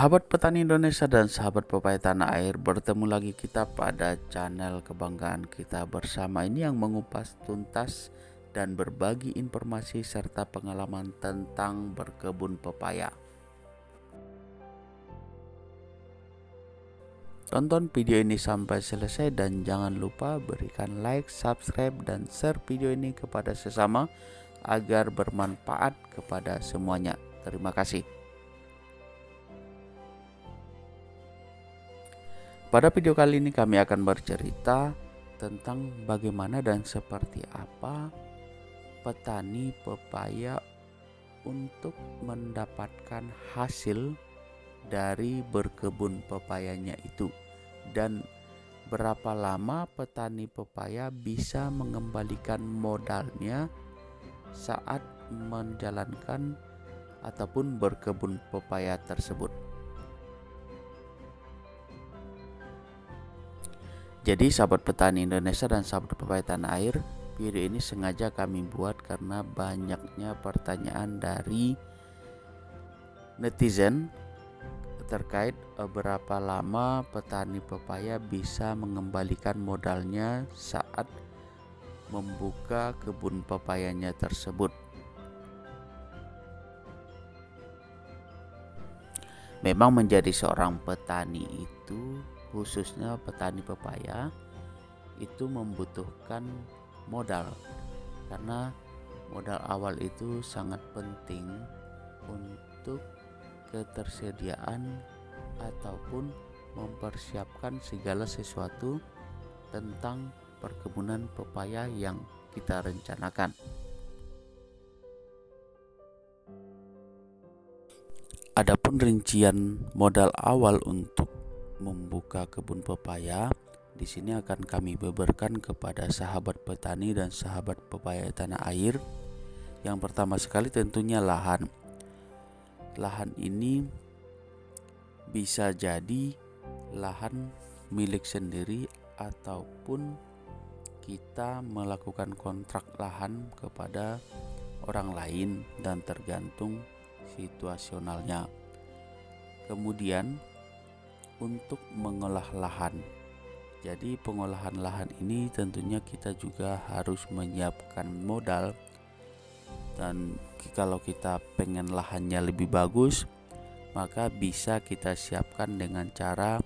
Sahabat petani Indonesia dan sahabat pepaya tanah air, bertemu lagi kita pada channel kebanggaan kita bersama ini yang mengupas tuntas dan berbagi informasi serta pengalaman tentang berkebun pepaya. Tonton video ini sampai selesai dan jangan lupa berikan like, subscribe, dan share video ini kepada sesama agar bermanfaat kepada semuanya. Terima kasih. Pada video kali ini kami akan bercerita tentang bagaimana dan seperti apa petani pepaya untuk mendapatkan hasil dari berkebun pepayanya itu, dan berapa lama petani pepaya bisa mengembalikan modalnya saat menjalankan ataupun berkebun pepaya tersebut. Jadi sahabat petani Indonesia dan sahabat pepaya tanah air, video ini sengaja kami buat karena banyaknya pertanyaan dari netizen terkait berapa lama petani pepaya bisa mengembalikan modalnya saat membuka kebun pepayanya tersebut. Memang menjadi seorang petani itu, khususnya petani pepaya, itu membutuhkan modal, karena modal awal itu sangat penting untuk ketersediaan ataupun mempersiapkan segala sesuatu tentang perkebunan pepaya yang kita rencanakan. Adapun rincian modal awal untuk membuka kebun pepaya di sini akan kami beberkan kepada sahabat petani dan sahabat pepaya tanah air. Yang pertama sekali tentunya lahan. Lahan ini bisa jadi lahan milik sendiri ataupun kita melakukan kontrak lahan kepada orang lain dan tergantung situasionalnya. Kemudian untuk mengolah lahan. Jadi pengolahan lahan ini tentunya kita juga harus menyiapkan modal, dan kalau kita pengen lahannya lebih bagus, maka bisa kita siapkan dengan cara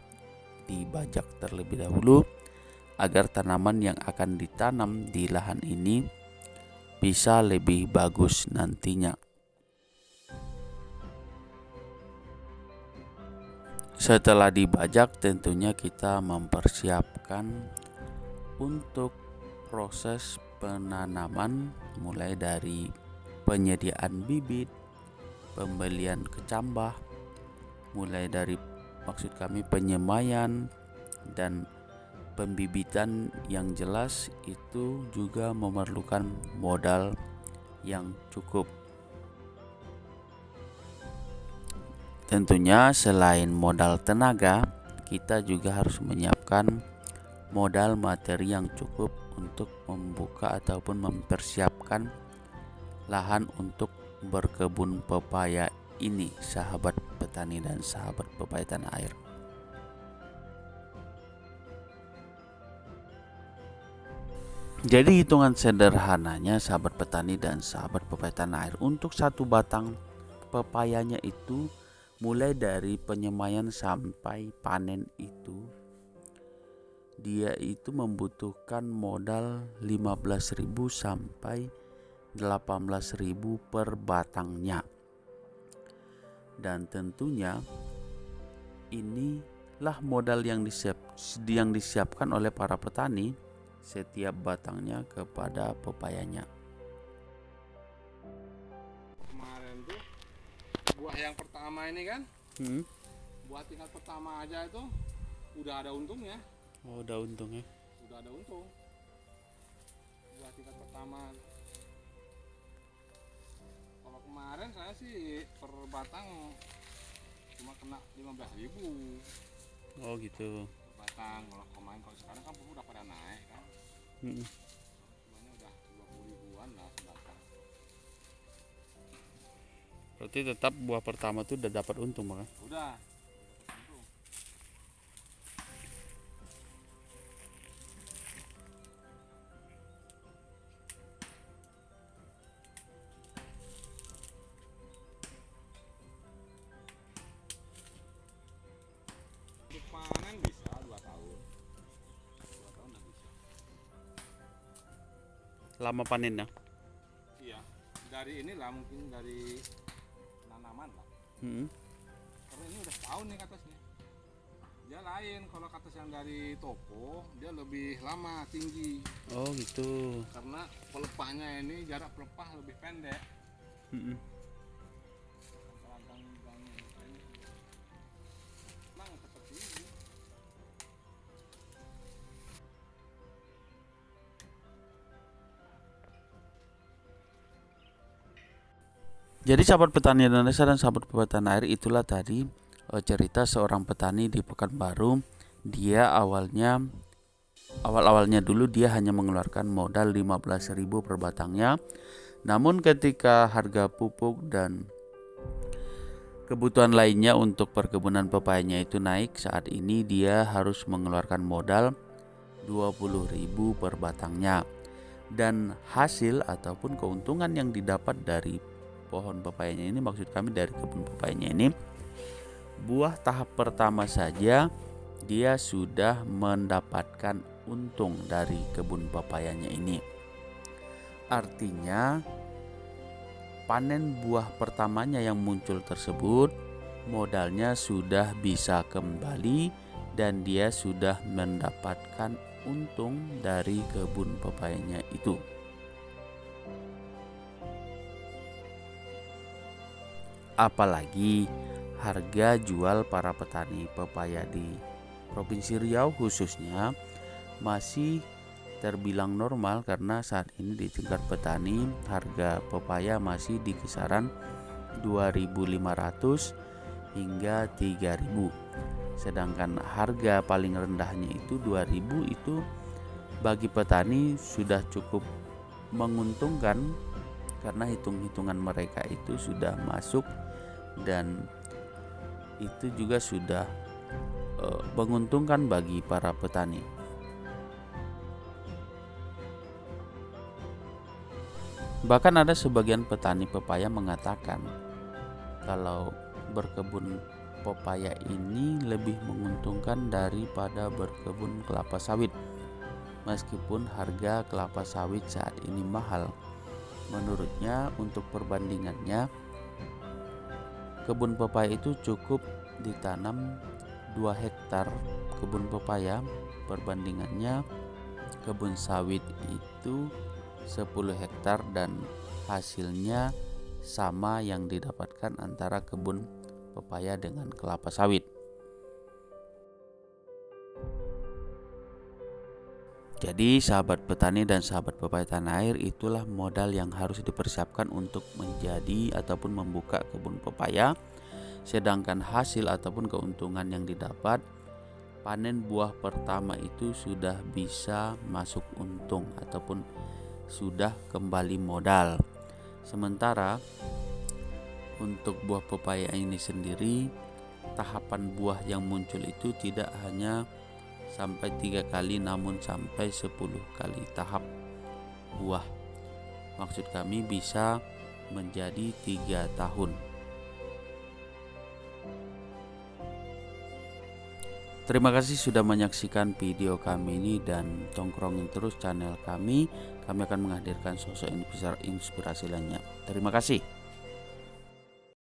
dibajak terlebih dahulu agar tanaman yang akan ditanam di lahan ini bisa lebih bagus nantinya. Setelah dibajak, tentunya kita mempersiapkan untuk proses penanaman, mulai dari penyediaan bibit, pembelian kecambah, mulai dari penyemaian dan pembibitan. Yang jelas itu juga memerlukan modal yang cukup. Tentunya selain modal tenaga, kita juga harus menyiapkan modal materi yang cukup untuk membuka ataupun mempersiapkan lahan untuk berkebun pepaya ini, sahabat petani dan sahabat pepaya tanah air. Jadi hitungan sederhananya sahabat petani dan sahabat pepaya tanah air, untuk satu batang pepayanya itu mulai dari penyemaian sampai panen itu dia itu membutuhkan modal 15.000 sampai 18.000 per batangnya. Dan tentunya inilah modal yang disiapkan oleh para petani setiap batangnya kepada pepayanya. Kemarin tuh buah yang pertama ini kan, buah tingkat pertama aja itu udah ada untungnya. Oh, udah untung ya. Udah ada untung. Buah tingkat pertama. Kalau kemarin saya sih per batang cuma kena 15.000. Oh gitu. Per batang. Kalau sekarang kan udah pada naik kan. Semuanya udah 20.000-an lah sebatang. Berarti tetap buah pertama tuh udah dapat untung, Bang? Udah. lama panennya. Iya, dari inilah mungkin dari tanaman lah. Karena ini udah tahun nih katasnya. Dia lain kalau katas yang dari toko, dia lebih lama tinggi. Oh gitu. Karena pelepahnya ini jarak pelepah lebih pendek. Antara gang-gang ini. Memang seperti ini. Jadi sahabat petani Indonesia dan sahabat pepaya air, itulah tadi cerita seorang petani di Pekanbaru. Dia awal-awalnya dulu dia hanya mengeluarkan modal 15.000 per batangnya. Namun ketika harga pupuk dan kebutuhan lainnya untuk perkebunan pepayanya itu naik, saat ini dia harus mengeluarkan modal 20.000 per batangnya. Dan hasil ataupun keuntungan yang didapat dari pohon pepayanya ini, maksud kami dari kebun pepayanya ini, buah tahap pertama saja dia sudah mendapatkan untung dari kebun pepayanya ini. Artinya panen buah pertamanya yang muncul tersebut modalnya sudah bisa kembali dan dia sudah mendapatkan untung dari kebun pepayanya itu. Apalagi harga jual para petani pepaya di Provinsi Riau khususnya masih terbilang normal, karena saat ini di tingkat petani harga pepaya masih di kisaran 2.500 hingga 3.000. Sedangkan harga paling rendahnya itu 2.000, itu bagi petani sudah cukup menguntungkan karena hitung-hitungan mereka itu sudah masuk dan itu juga sudah menguntungkan bagi para petani. Bahkan ada sebagian petani pepaya mengatakan kalau berkebun pepaya ini lebih menguntungkan daripada berkebun kelapa sawit. Meskipun harga kelapa sawit saat ini mahal, menurutnya untuk perbandingannya kebun pepaya itu cukup ditanam 2 hektar kebun pepaya, perbandingannya kebun sawit itu 10 hektar dan hasilnya sama yang didapatkan antara kebun pepaya dengan kelapa sawit. Jadi sahabat petani dan sahabat pepaya tanah air, itulah modal yang harus dipersiapkan untuk menjadi ataupun membuka kebun pepaya. Sedangkan hasil ataupun keuntungan yang didapat panen buah pertama itu sudah bisa masuk untung ataupun sudah kembali modal. Sementara untuk buah pepaya ini sendiri, tahapan buah yang muncul itu tidak hanya sampai 3 kali namun sampai 10 kali tahap buah. Maksud kami bisa menjadi 3 tahun. Terima kasih sudah menyaksikan video kami ini dan tongkrongin terus channel kami. Kami akan menghadirkan sosok inspirasi lainnya. Terima kasih.